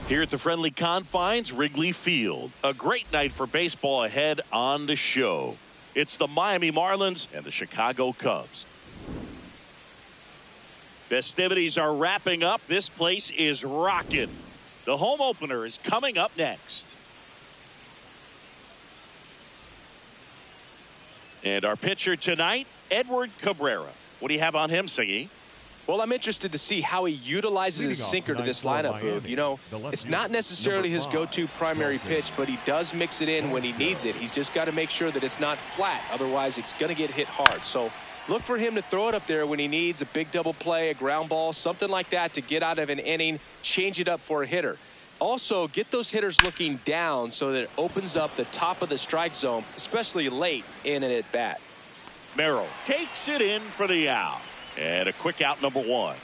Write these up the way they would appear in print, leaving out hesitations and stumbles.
Here at the friendly confines, Wrigley Field. A great night for baseball ahead on the show. It's the Miami Marlins and the Chicago Cubs. Festivities are wrapping up. This place is rocking. The home opener is coming up next. And our pitcher tonight, Edward Cabrera. What do you have on him, Siggy? Well, I'm interested to see how he utilizes his sinker to this lineup, Boog. You know, it's not necessarily his go-to primary pitch, but he does mix it in when he needs it. He's just got to make sure that it's not flat. Otherwise, it's going to get hit hard. So look for him to throw it up there when he needs a big double play, a ground ball, something like that to get out of an inning, change it up for a hitter. Also, get those hitters looking down so that it opens up the top of the strike zone, especially late in an at-bat. Merrill takes it in for the out. And a quick out, number one.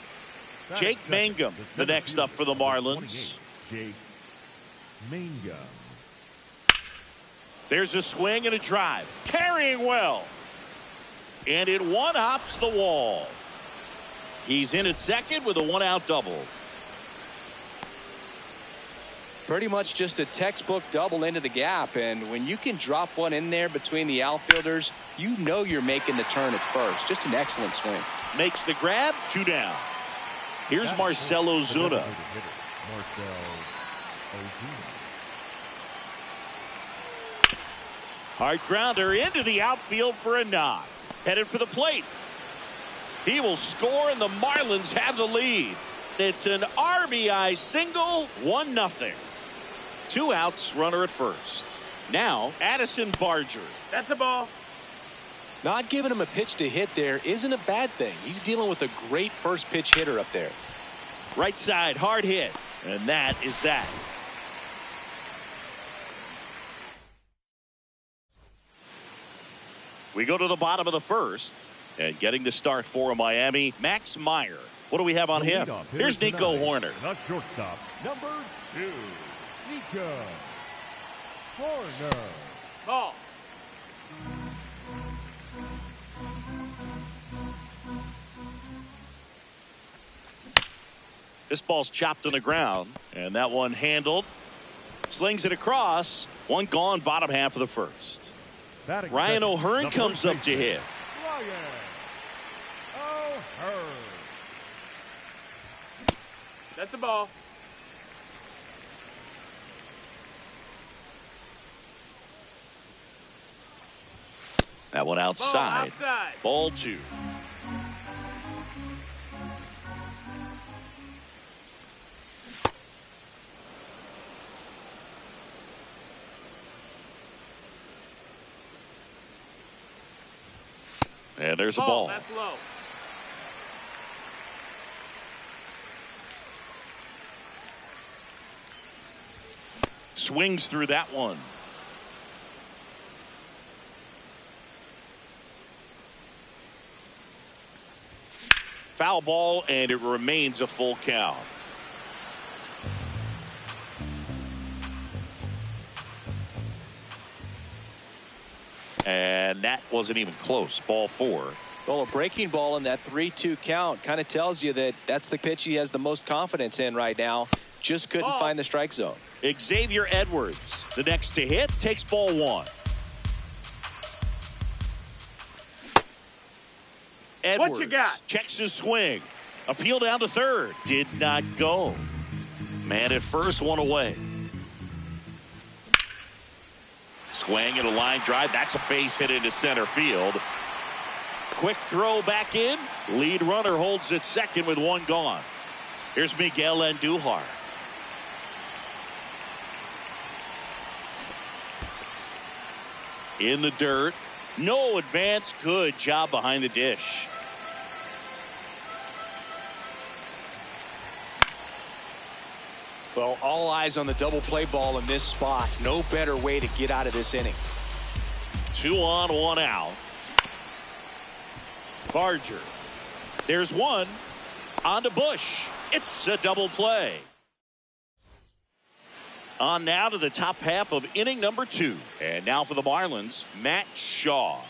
Jake Mangum, the next up for the Marlins. Jake Mangum. There's a swing and a drive. Carrying well. And it one-hops the wall. He's in at second with a one-out double. Pretty much just a textbook double into the gap, and when you can drop one in there between the outfielders, you know you're making the turn at first. Just an excellent swing. Makes the grab, 2 down. Here's Marcell Ozuna. Hard grounder into the outfield for a knock. Headed for the plate. He will score, and the Marlins have the lead. It's an RBI single, 1-0. 2 outs, runner at first. Now, Addison Barger. That's a ball. Not giving him a pitch to hit there isn't a bad thing. He's dealing with a great first pitch hitter up there. Right side, hard hit. And that is that. We go to the bottom of the first. And getting to start for Miami, Max Meyer. What do we have on him? Here's Nico Hoerner. Not shortstop, number 2, Nico Hoerner. Ball. This ball's chopped on the ground, and that one handled. Slings it across. One gone, bottom half of the first. Ryan O'Hearn comes up to hit. Ryan O'Hearn. That's a ball. That one outside. Ball 2. And there's a ball. That's low. Swings through that one. Foul ball, and it remains a full count. And that wasn't even close. Ball 4. Well, a breaking ball in that 3-2 count kind of tells you that that's the pitch he has the most confidence in right now. Just couldn't find the strike zone. Xavier Edwards, the next to hit, takes ball 1. Edwards what you got? Checks his swing. Appeal down to third. Did not go. Man at first, one away. Swing and a line drive. That's a base hit into center field. Quick throw back in. Lead runner holds at second with one gone. Here's Miguel Andujar. In the dirt. No advance. Good job behind the dish. Well, all eyes on the double play ball in this spot. No better way to get out of this inning. 2 on, 1 out. Barger. There's one. On to Bush. It's a double play. On now to the top half of inning number 2. And now for the Marlins, Matt Shaw.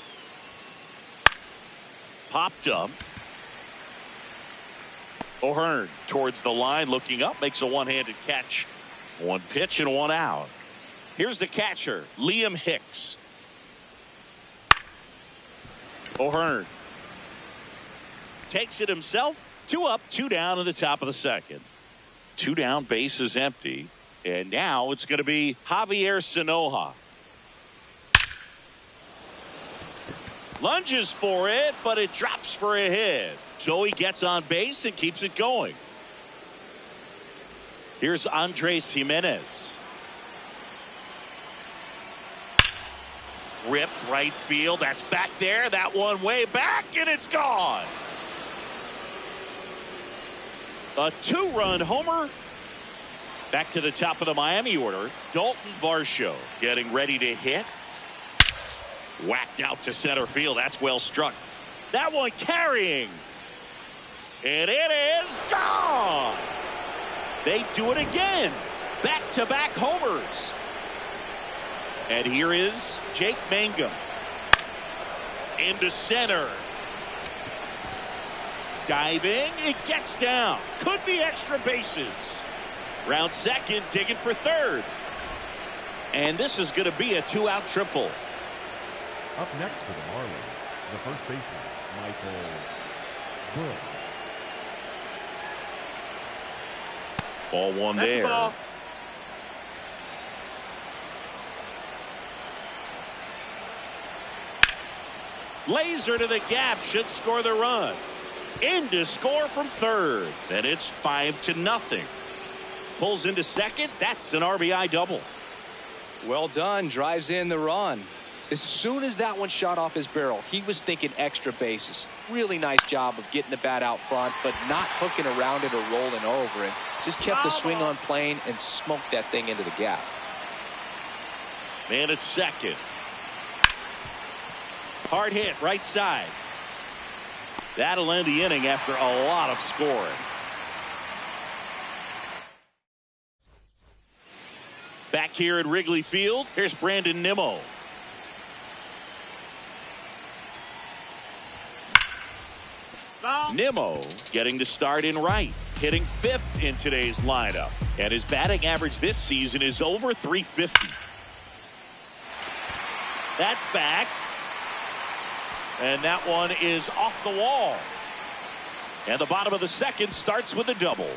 Popped up. O'Hearn towards the line, looking up, makes a one-handed catch. 1 pitch and 1 out. Here's the catcher, Liam Hicks. O'Hearn takes it himself. 2 up, 2 down in the top of the second. 2 down, base is empty. And now it's going to be Javier Sanoja. Lunges for it, but it drops for a hit. So he gets on base and keeps it going. Here's Andres Gimenez. Ripped right field. That's back there. That one way back, and it's gone. A 2-run homer. Back to the top of the Miami order. Dalton Varsho getting ready to hit. Whacked out to center field. That's well struck. That one carrying. And it is gone. They do it again. Back-to-back homers. And here is Jake Mangum. Into center. Diving. It gets down. Could be extra bases. Round second, digging for third. And this is going to be a 2-out triple. Up next for the Marlins, the first baseman, Michael Bush. Ball 1 That's there. ball. Laser to the gap, should score the run. In to score from third. And it's 5-0. Pulls into second. That's an RBI double. Well done. Drives in the run. As soon as that one shot off his barrel, he was thinking extra bases. Really nice job of getting the bat out front, but not hooking around it or rolling over it. Just kept the swing on plane and smoked that thing into the gap. Man at second. Hard hit right side. That'll end the inning after a lot of scoring. Back here at Wrigley Field, here's Brandon Nimmo. Ball. Nimmo getting the start in right, hitting 5th in today's lineup. And his batting average this season is over .350. That's back. And that one is off the wall. And the bottom of the second starts with a double.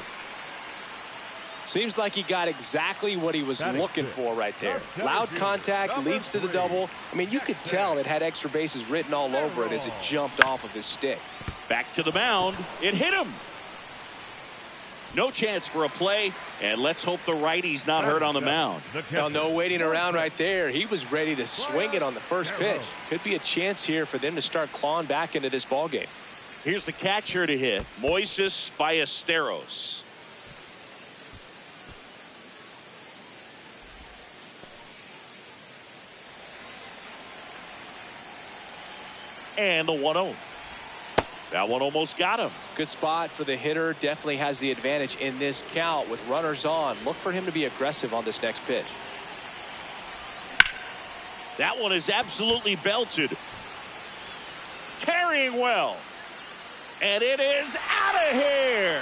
Seems like he got exactly what he was looking for right there. Loud contact leads to the double. I mean, you could tell it had extra bases written all over it as it jumped off of his stick. Back to the mound. It hit him. No chance for a play, and let's hope the righty's not hurt on the mound. Well, no waiting around right there. He was ready to swing it on the first pitch. Could be a chance here for them to start clawing back into this ball game. Here's the catcher to hit, Moises Ballesteros. And the 1-0. That one almost got him. Good spot for the hitter. Definitely has the advantage in this count with runners on. Look for him to be aggressive on this next pitch. That one is absolutely belted. Carrying well. And it is out of here.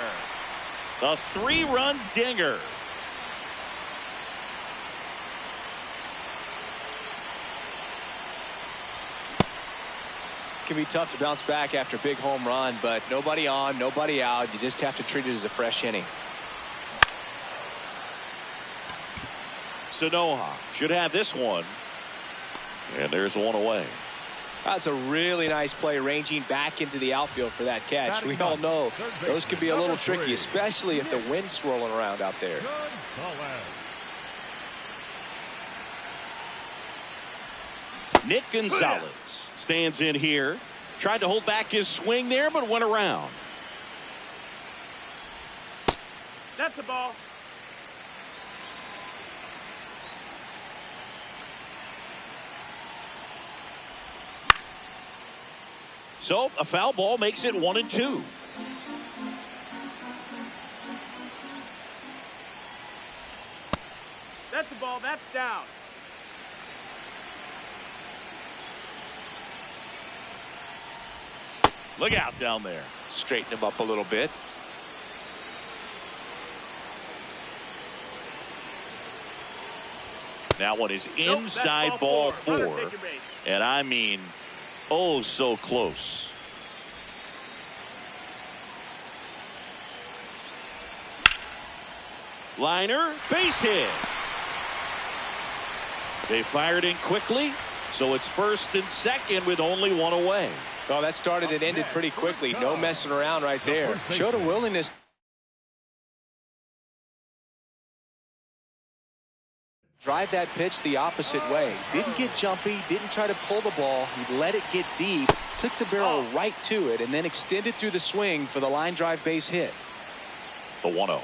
A 3-run dinger. Can be tough to bounce back after a big home run, but nobody on, nobody out. You just have to treat it as a fresh inning. Sanoja should have this one. And there's one away. That's a really nice play, ranging back into the outfield for that catch. We all know those can be a little tricky, especially if the wind's swirling around out there. Nick Gonzalez stands in here. Tried to hold back his swing there, but went around. That's a ball. So a foul ball makes it 1-2. That's the ball. That's down. Look out down there. Straighten him up a little bit. That one is inside ball four. And I mean, oh, so close. Liner, base hit. They fired in quickly, so it's first and second with only one away. Oh, that started and ended pretty quickly. No messing around right there. Showed a willingness. Drive that pitch the opposite way. Didn't get jumpy, didn't try to pull the ball. He let it get deep, took the barrel right to it, and then extended through the swing for the line drive base hit. The 1-0.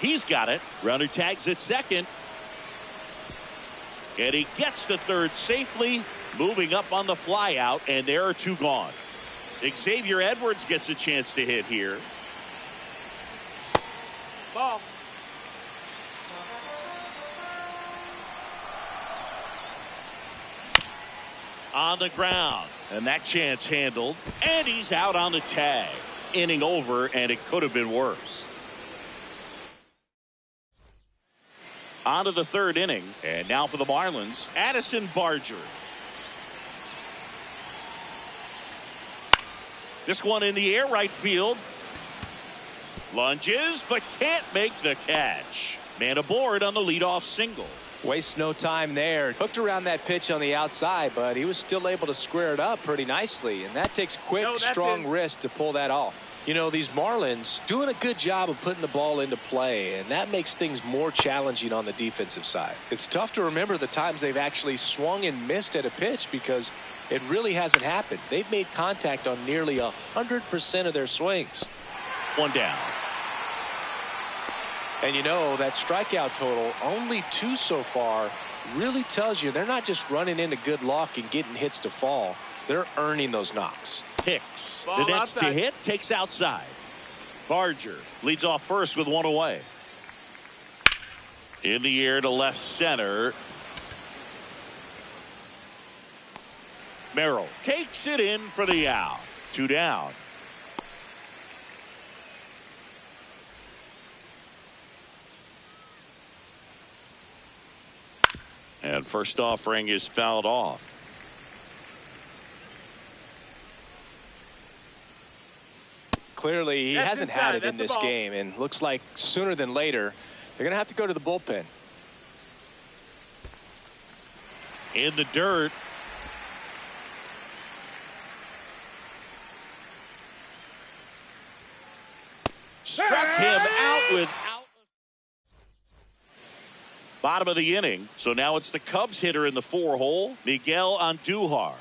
He's got it. Runner tags at second. And he gets to third safely, moving up on the fly out, and there are two gone. Xavier Edwards gets a chance to hit here. Ball. On the ground, and that chance handled, and he's out on the tag. Inning over, and it could have been worse. On to the third inning, and now for the Marlins, Addison Barger. This one in the air, right field. Lunges, but can't make the catch. Man aboard on the leadoff single. Wastes no time there. Hooked around that pitch on the outside, but he was still able to square it up pretty nicely. And that takes quick, strong wrist to pull that off. You know, these Marlins doing a good job of putting the ball into play, and that makes things more challenging on the defensive side. It's tough to remember the times they've actually swung and missed at a pitch because it really hasn't happened. They've made contact on nearly 100% of their swings. One down. And you know, that strikeout total, only 2 so far, really tells you they're not just running into good luck and getting hits to fall. They're earning those knocks. Hicks, Ball the next outside. to hit, takes outside. Barger leads off first with one away. In the air to left center. Merrill takes it in for the out. 2 down. And first offering is fouled off. Clearly, he That's hasn't inside. had it in That's a this ball. game, and looks like sooner than later, they're going to have to go to the bullpen. In the dirt. Struck him out without. Bottom of the inning. So now it's the Cubs hitter in the 4-hole, Miguel Andujar.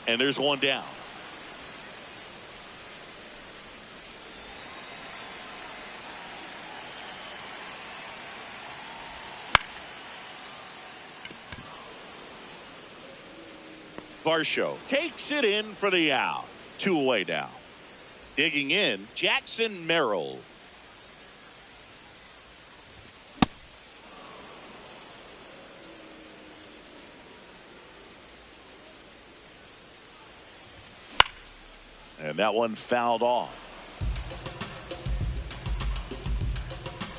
And there's one down. Varsho takes it in for the out. 2 away now. Digging in, Jackson Merrill. And that one fouled off.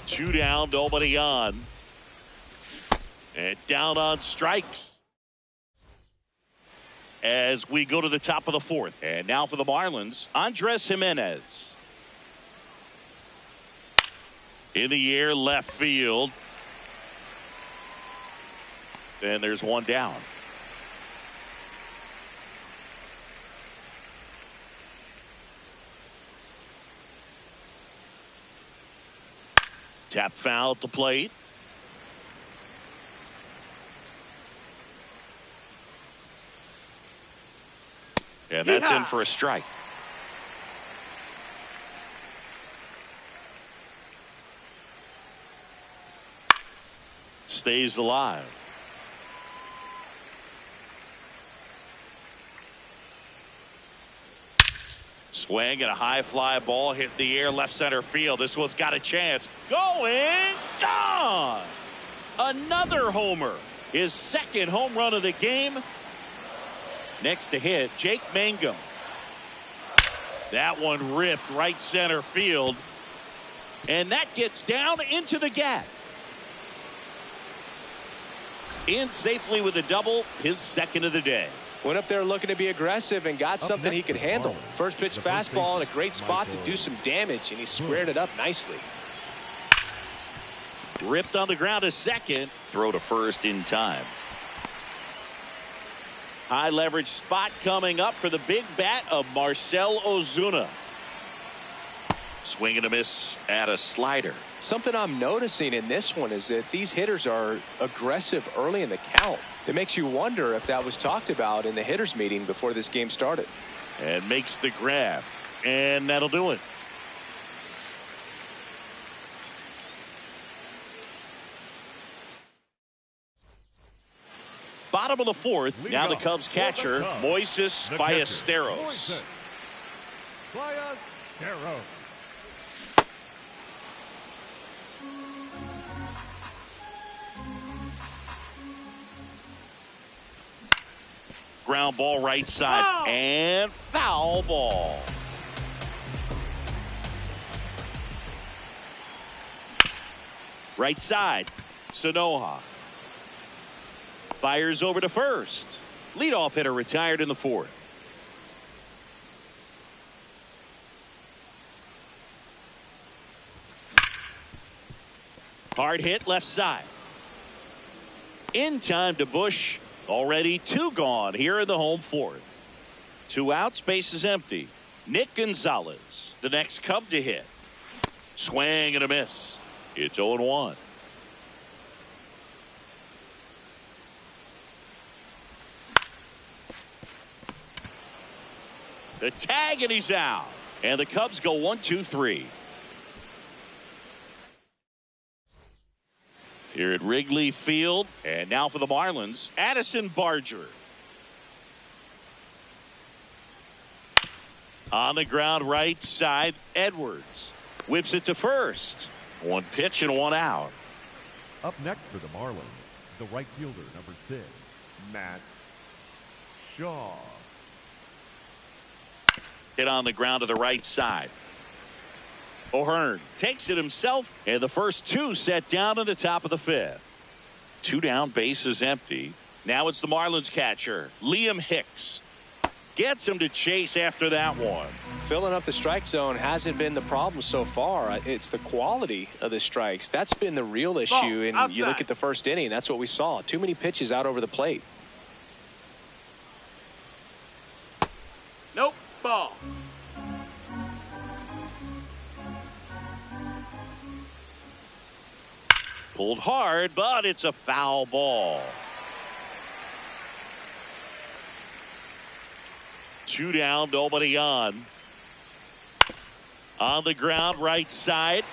2 down, nobody on. And down on strikes. As we go to the top of the 4th. And now for the Marlins, Andres Jimenez. In the air, left field. And there's one down. Tap foul at the plate. And that's in for a strike. stays alive. Swing and a high fly ball hit the air left center field. This one's got a chance. Going, gone. Another homer. His second home run of the game. Next to hit, Jake Mangum. That one ripped right center field. And that gets down into the gap. In safely with a double, his second of the day. Went up there looking to be aggressive and got something he could handle. First pitch fastball in a great spot to do some damage, and he squared it up nicely. Ripped on the ground to second. Throw to first in time. High leverage spot coming up for the big bat of Marcell Ozuna. Swing and a miss at a slider. Something I'm noticing in this one is that these hitters are aggressive early in the count. It makes you wonder if that was talked about in the hitters meeting before this game started. And makes the grab. And that'll do it. Bottom of the fourth. Now the Cubs catcher, Moises Ballesteros. Ballesteros. Ground ball right side. And foul ball. Right side. Sanoja. Fires over to first. Leadoff hitter retired in the fourth. Hard hit left side. In time to Bush. Already two gone here in the home fourth. 2 outs, base is empty. Nick Gonzalez, the next Cub to hit. Swing and a miss. It's 0-1. The tag and he's out. And the Cubs go 1-2-3. Here at Wrigley Field. And now for the Marlins, Addison Barger. On the ground right side, Edwards. Whips it to first. 1 pitch and 1 out. Up next for the Marlins, the right fielder, number 6, Matt Shaw. Hit on the ground to the right side. O'Hearn takes it himself, and the first 2 set down in the top of the 5th. 2 down, base is empty. Now it's the Marlins catcher, Liam Hicks. Gets him to chase after that one. Filling up the strike zone hasn't been the problem so far. It's the quality of the strikes. That's been the real issue. And you look at the first inning, that's what we saw. Too many pitches out over the plate. Nope. Ball. Pulled hard, but it's a foul ball. 2 down, nobody on. On the ground, right side.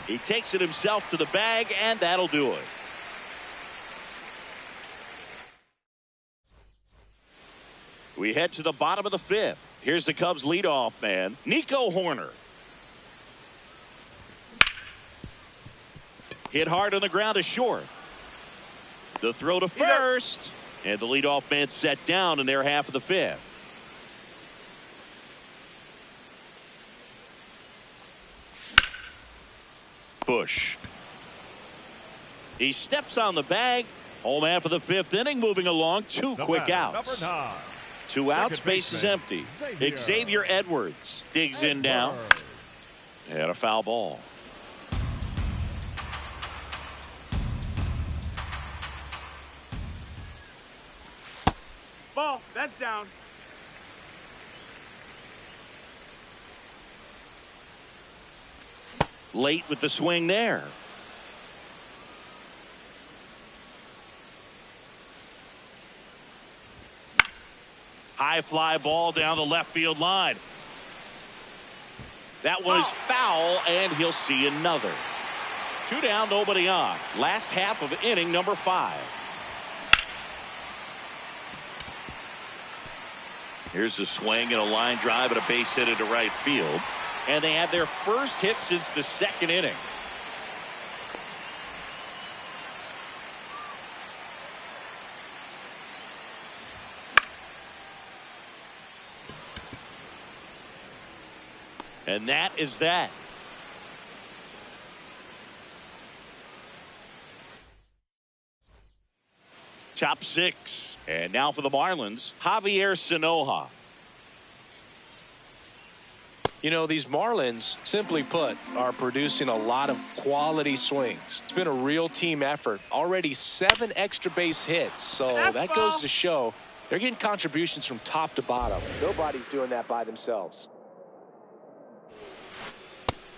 He takes it himself to the bag, and that'll do it. We head to the bottom of the 5th. Here's the Cubs leadoff man, Nico Hoerner. Hit hard on the ground to short. The throw to first. And the leadoff man set down in their half of the 5th. Bush. He steps on the bag. Home half of the 5th inning, moving along. 2 quick outs. 2 outs, base is empty. Xavier Edwards digs in down. And a foul ball. Ball. That's down. Late with the swing there. High fly ball down the left field line. That one is foul, and he'll see another. Two down, nobody on. Last half of inning number 5. Here's a swing and a line drive and a base hit into right field. And they had their first hit since the 2nd inning. And that is that. Top 6. And now for the Marlins, Javier Sanoja. You know, these Marlins, simply put, are producing a lot of quality swings. It's been a real team effort. Already 7 extra base hits. So that goes to show they're getting contributions from top to bottom. Nobody's doing that by themselves.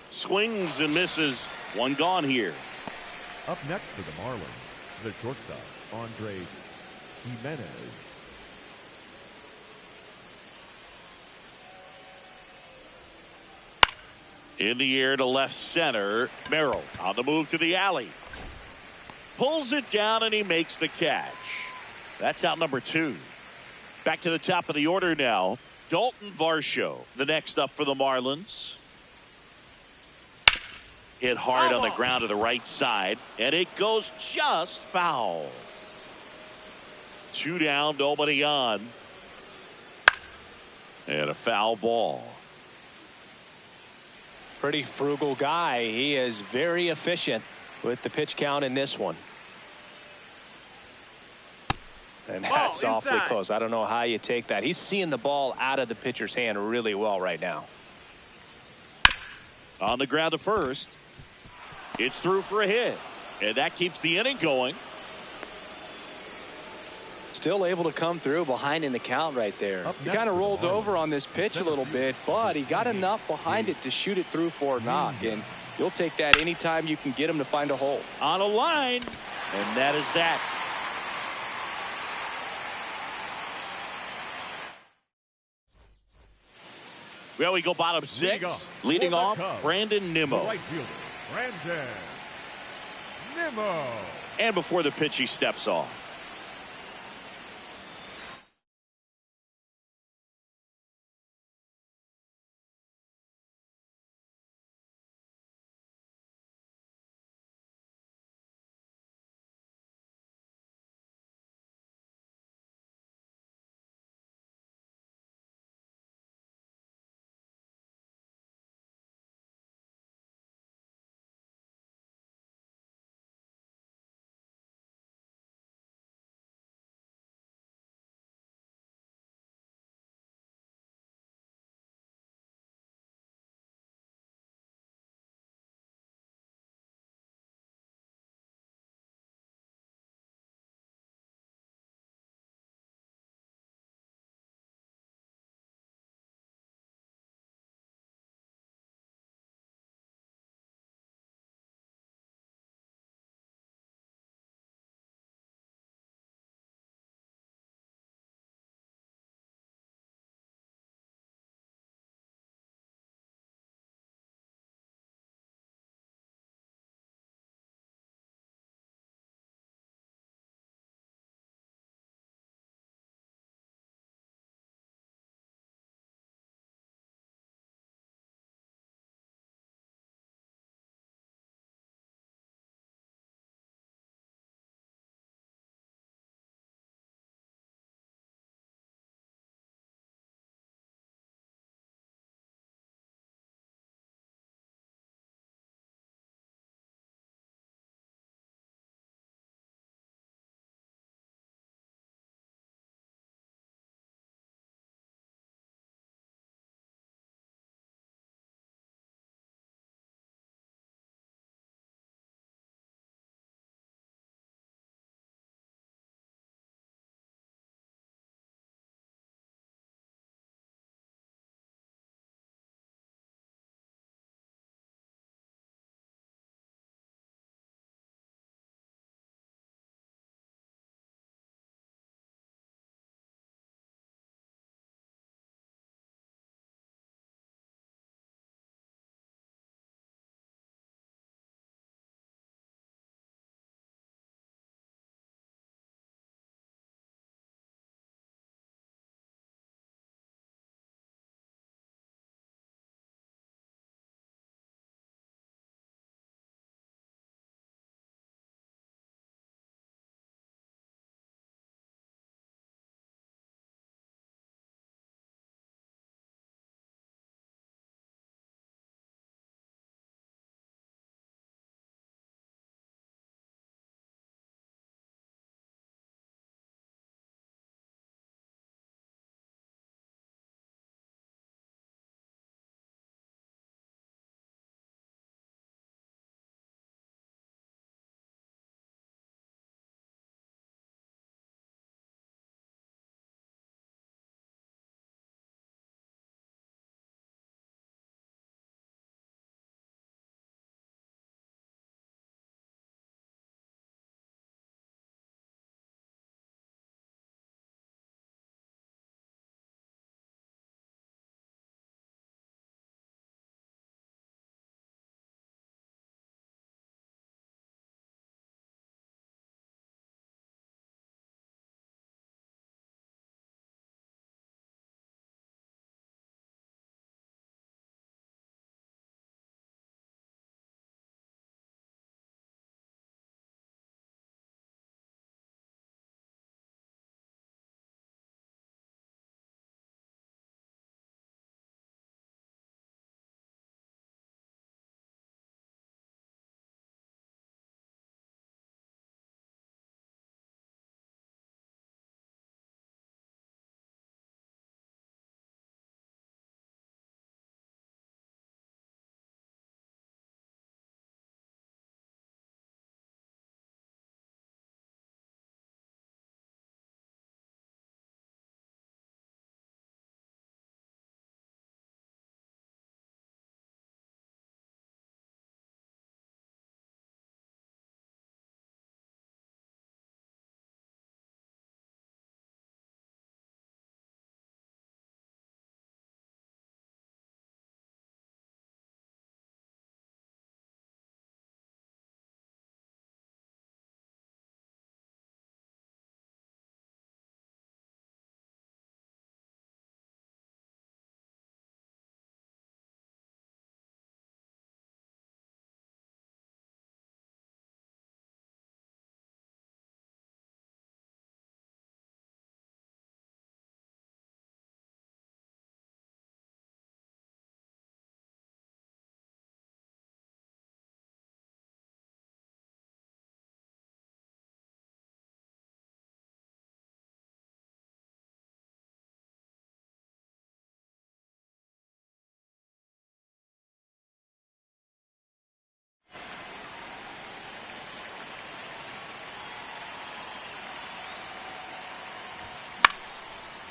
Swings and misses. One gone here. Up next for the Marlins, the shortstop, Andres Gimenez. In the air to left center. Merrill on the move to the alley. Pulls it down and he makes the catch. That's out number 2. Back to the top of the order now. Dalton Varsho, the next up for the Marlins. Hit hard on the ground to the right side, and it goes just foul. 2 down, nobody on. And a foul ball. Pretty frugal guy. He is very efficient with the pitch count in this one. And that's awfully close. I don't know how you take that. He's seeing the ball out of the pitcher's hand really well right now. On the ground to first. It's through for a hit. And that keeps the inning going. Still able to come through behind in the count right there. He kind of rolled over on this pitch a little bit, but he got enough behind it to shoot it through for a knock. And you'll take that anytime you can get him to find a hole. On a line. And that is that. Well, we go bottom 6. Leading off, Brandon Nimmo. Right fielder, Brandon Nimmo. And before the pitch, he steps off.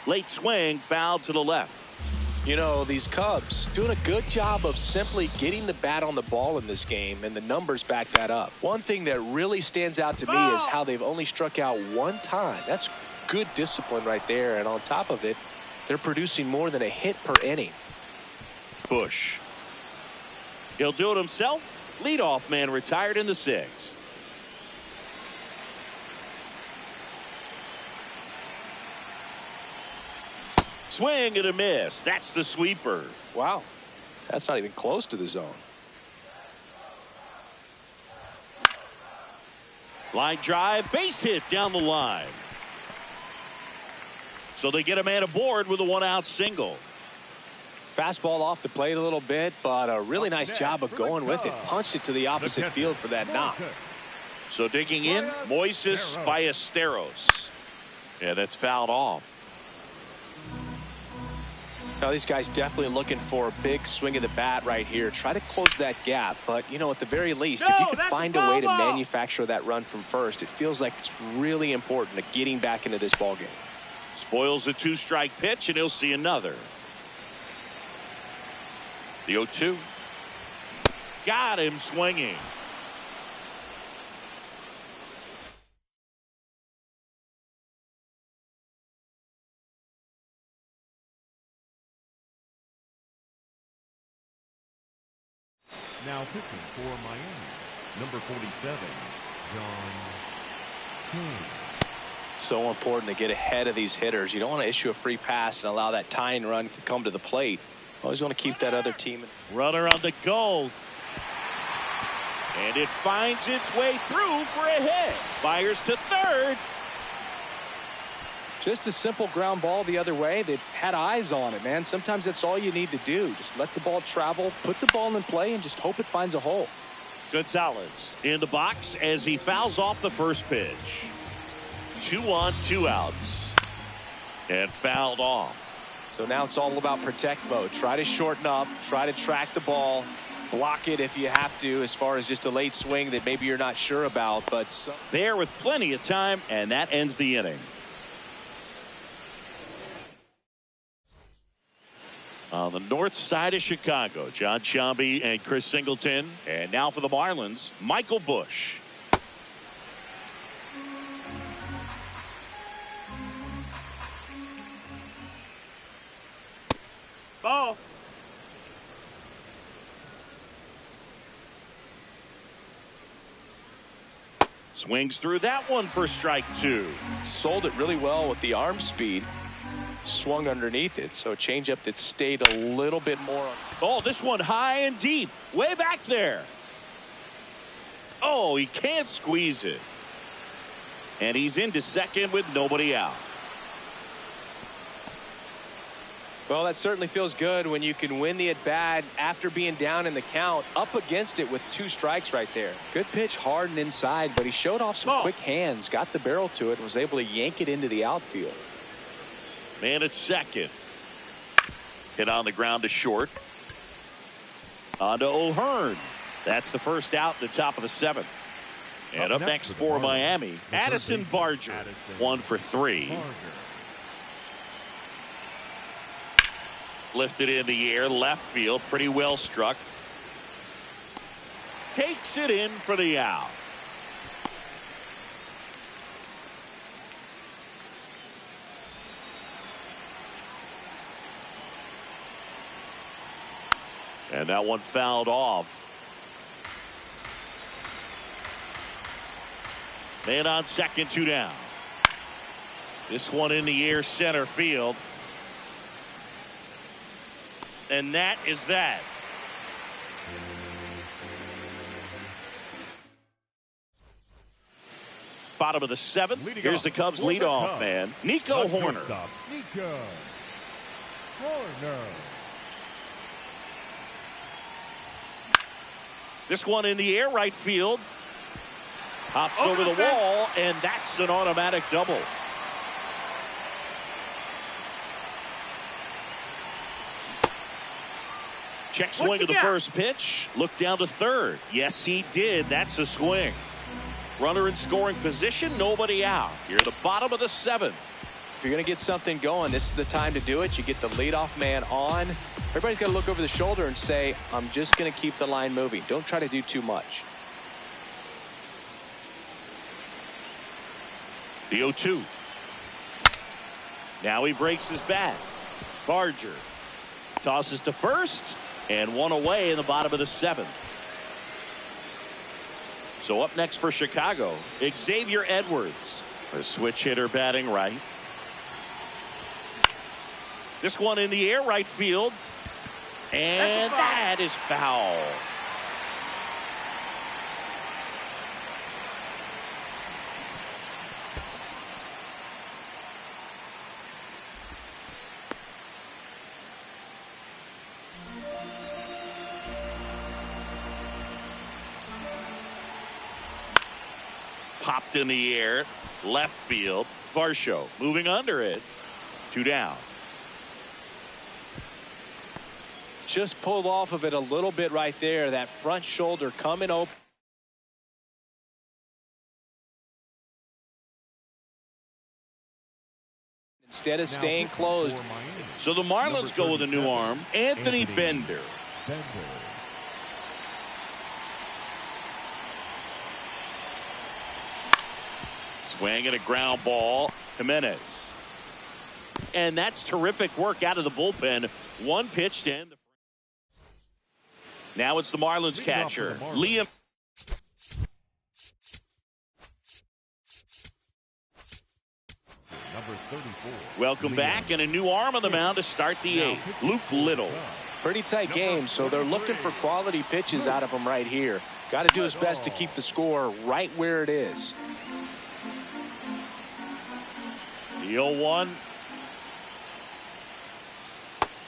Late swing, foul to the left. You know, these Cubs doing a good job of simply getting the bat on the ball in this game, and the numbers back that up. One thing that really stands out to me is how they've only struck out one time. That's good discipline right there, and on top of it, they're producing more than a hit per inning. Bush. He'll do it himself. Leadoff man retired in the 6th. Swing and a miss. That's the sweeper. Wow. That's not even close to the zone. Line drive, base hit down the line. So they get a man aboard with a 1-out single. Fastball off the plate a little bit, but a really nice job of going with it. Punched it to the opposite field for that knock. So digging in, Moises Ballesteros. Yeah, that's fouled off. Now these guys definitely looking for a big swing of the bat right here. Try to close that gap, but you know, at the very least, if you could find a way to manufacture that run from first, it feels like it's really important to getting back into this ballgame. Spoils the 2-strike pitch, and he'll see another. The 0-2. Got him swinging. Now pitching for Miami, number 47, John King. So important to get ahead of these hitters. You don't want to issue a free pass and allow that tying run to come to the plate. Always want to keep that other team. Runner on the goal. And it finds its way through for a hit. Fires to third. Just a simple ground ball the other way. They had eyes on it, man. Sometimes that's all you need to do. Just let the ball travel, put the ball in play, and just hope it finds a hole. Gonzalez in the box as he fouls off the first pitch. 2 on, 2 outs. And fouled off. So now it's all about protect mode. Try to shorten up, try to track the ball, block it if you have to, as far as just a late swing that maybe you're not sure about. But there with plenty of time, and that ends the inning. On the north side of Chicago, John Sciambi and Chris Singleton. And now for the Marlins, Michael Busch. Ball. Swings through that one for strike 2. Sold it really well with the arm speed. Swung underneath it, so a changeup that stayed a little bit more. Oh, this one high and deep, way back there. Oh, he can't squeeze it. And he's into second with nobody out. Well, that certainly feels good when you can win the at-bat after being down in the count, up against it with 2 strikes right there. Good pitch, hard and inside, but he showed off some quick hands, got the barrel to it, and was able to yank it into the outfield. Man at second. Hit on the ground to short. On to O'Hearn. That's the first out at the top of the 7th. And up next for Miami, Addison Barger. 1 for 3. Lifted in the air, left field, pretty well struck. Takes it in for the out. And that one fouled off. Man on second, 2 down. This one in the air, center field. And that is that. Bottom of the 7th. Here's the Cubs leadoff man, Nico Hoerner. Nico Hoerner. This one in the air, right field. Hops over the wall, and that's an automatic double. Check swing of the first pitch. Look down to third. Yes, he did. That's a swing. Runner in scoring position. Nobody out. Here at the bottom of the 7th. If you're going to get something going, this is the time to do it. You get the leadoff man on. Everybody's got to look over the shoulder and say, I'm just going to keep the line moving. Don't try to do too much. The 0-2. Now he breaks his bat. Barger tosses to first, and one away in the bottom of the 7th. So up next for Chicago, Xavier Edwards, a switch hitter batting right. This one in the air, right field, and that is foul. Popped in the air, left field. Varsho moving under it. 2 down. Just pulled off of it a little bit right there. That front shoulder coming open. Instead of staying closed. So the Marlins go with a new arm, Anthony Bender. Swing and a ground ball. Jimenez. And that's terrific work out of the bullpen. One pitch to end. Now it's the Marlins catcher, Liam. Number 34. Welcome back, and a new arm on the mound to start the 8th. Luke Little. Pretty tight game, so they're looking for quality pitches out of him right here. Got to do his best to keep the score right where it is. The 0-1.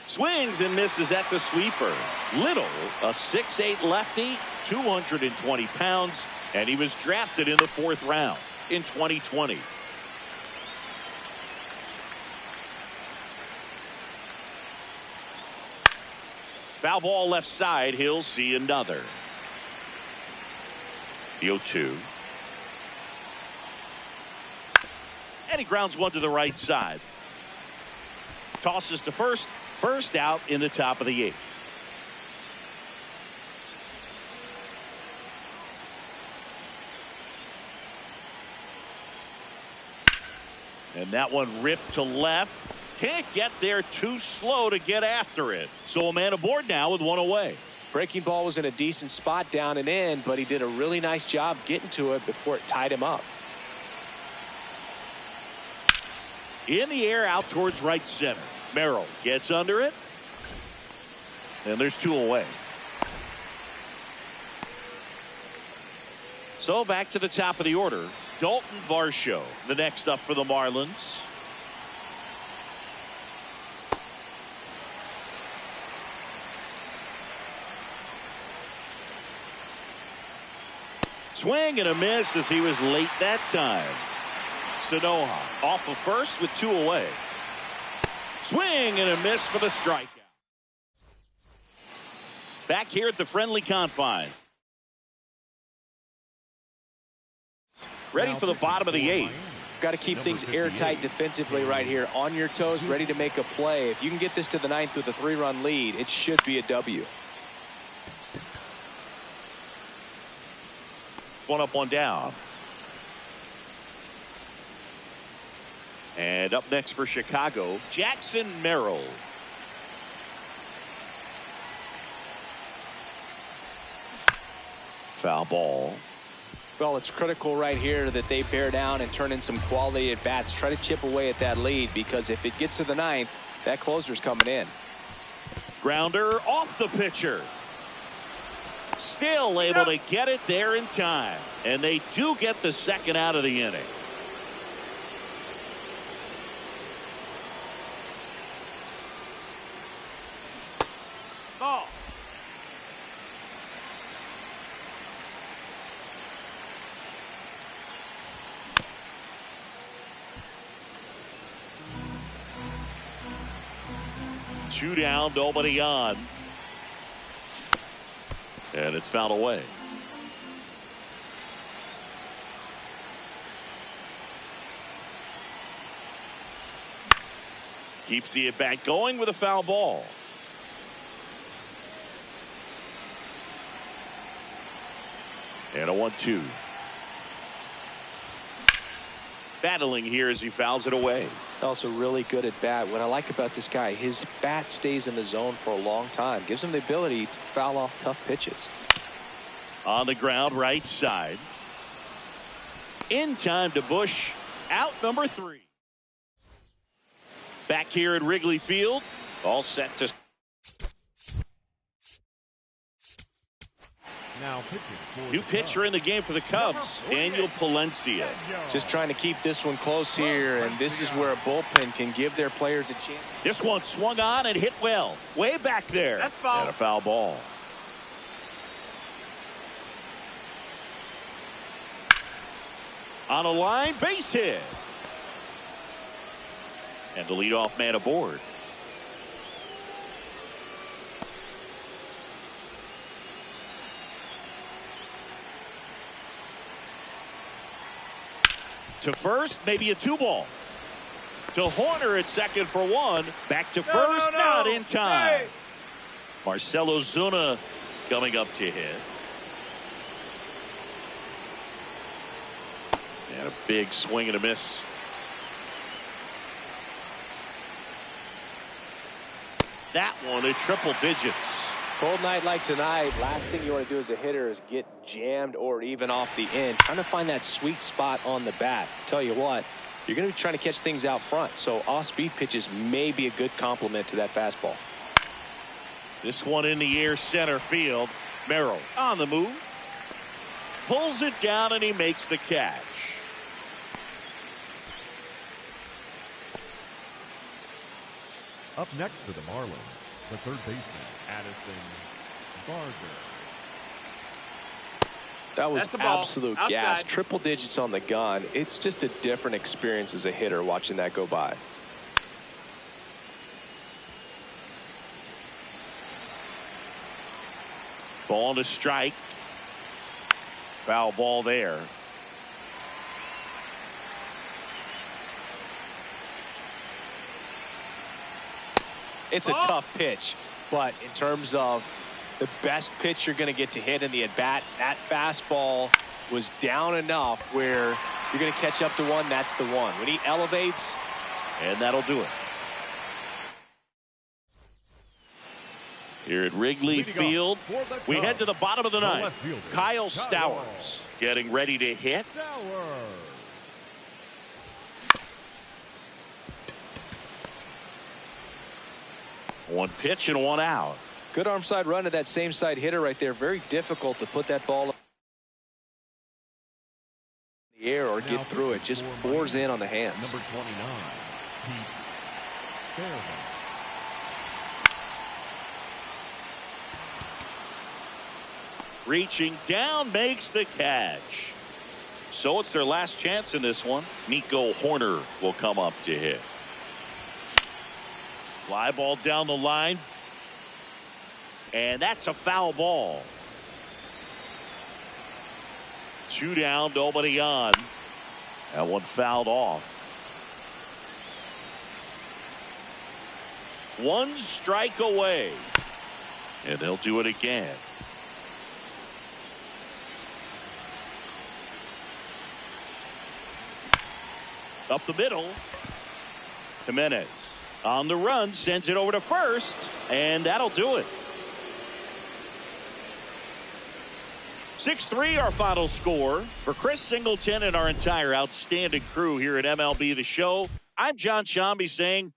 Swings and misses at the sweeper. Little, a 6'8" lefty, 220 pounds, and he was drafted in the 4th round in 2020. Foul ball left side. He'll see another. The 0-2. And he grounds one to the right side. Tosses to first. First out in the top of the 8th. And that one ripped to left. Can't get there, too slow to get after it. So a man aboard now with one away. Breaking ball was in a decent spot down and in, but he did a really nice job getting to it before it tied him up. In the air out towards right center. Merrill gets under it. And there's 2 away. So back to the top of the order. Dalton Varsho, the next up for the Marlins. Swing and a miss as he was late that time. Sanoha off of first with 2 away. Swing and a miss for the strikeout. Back here at the friendly confine. Ready for the bottom of the 8th. Got to keep things airtight defensively right here. On your toes, ready to make a play. If you can get this to the 9th with a 3-run lead, it should be a W. One up, one down. And up next for Chicago, Jackson Merrill. Foul ball. Well, it's critical right here that they bear down and turn in some quality at bats. Try to chip away at that lead, because if it gets to the 9th, that closer's coming in. Grounder off the pitcher. Still able to get it there in time. And they do get the 2nd out of the inning. Ball. Two down, nobody on. And it's fouled away. Keeps the at-bat going with a foul ball. And a 1-2. Battling here as he fouls it away. Also really good at bat. What I like about this guy, his bat stays in the zone for a long time. Gives him the ability to foul off tough pitches. On the ground, right side. In time to Bush. Out number 3. Back here at Wrigley Field. All set to... Now pitching for New pitcher in the game for the Cubs, Daniel Palencia. Just trying to keep this one close here, and this is where a bullpen can give their players a chance. This one swung on and hit well. Way back there. That's foul. And a foul ball. On a line, base hit. And the leadoff man aboard. To first, maybe a 2-ball. To Horner at second for 1. Back to first, not in time. Hey. Marcell Ozuna coming up to hit. And a big swing and a miss. That one at triple digits. Cold night like tonight, last thing you want to do as a hitter is get jammed or even off the end. Trying to find that sweet spot on the bat. Tell you what, you're going to be trying to catch things out front, so off-speed pitches may be a good complement to that fastball. This one in the air, center field. Merrill on the move. Pulls it down and he makes the catch. Up next for the Marlins, the third baseman, Addison Barger. That was That's the ball. absolute Outside. gas. Triple digits on the gun. It's just a different experience as a hitter watching that go by. Ball to strike. Foul ball there. It's a tough pitch, but in terms of the best pitch you're going to get to hit in the at-bat, that fastball was down enough where you're going to catch up to one. That's the one. When he elevates, And that'll do it. Here at Wrigley Field, we head to the bottom of the ninth. Kyle Stowers getting ready to hit. One pitch and one out. good arm side run to that same side hitter right there. Very difficult to put that ball in the air or get through it. Just pours in on the hands. Number 29, Pete Fairbanks. Reaching down, makes the catch. So it's their last chance in this one. Nico Horner will come up to hit. Fly ball down the line. And that's a foul ball. 2 down, nobody on. That one fouled off. 1 strike away. And they'll do it again. Up the middle. Jimenez on the run, sends it over to first, and that'll do it. 6-3 our final score. For Chris Singleton and our entire outstanding crew here at MLB The Show, I'm John Shambi saying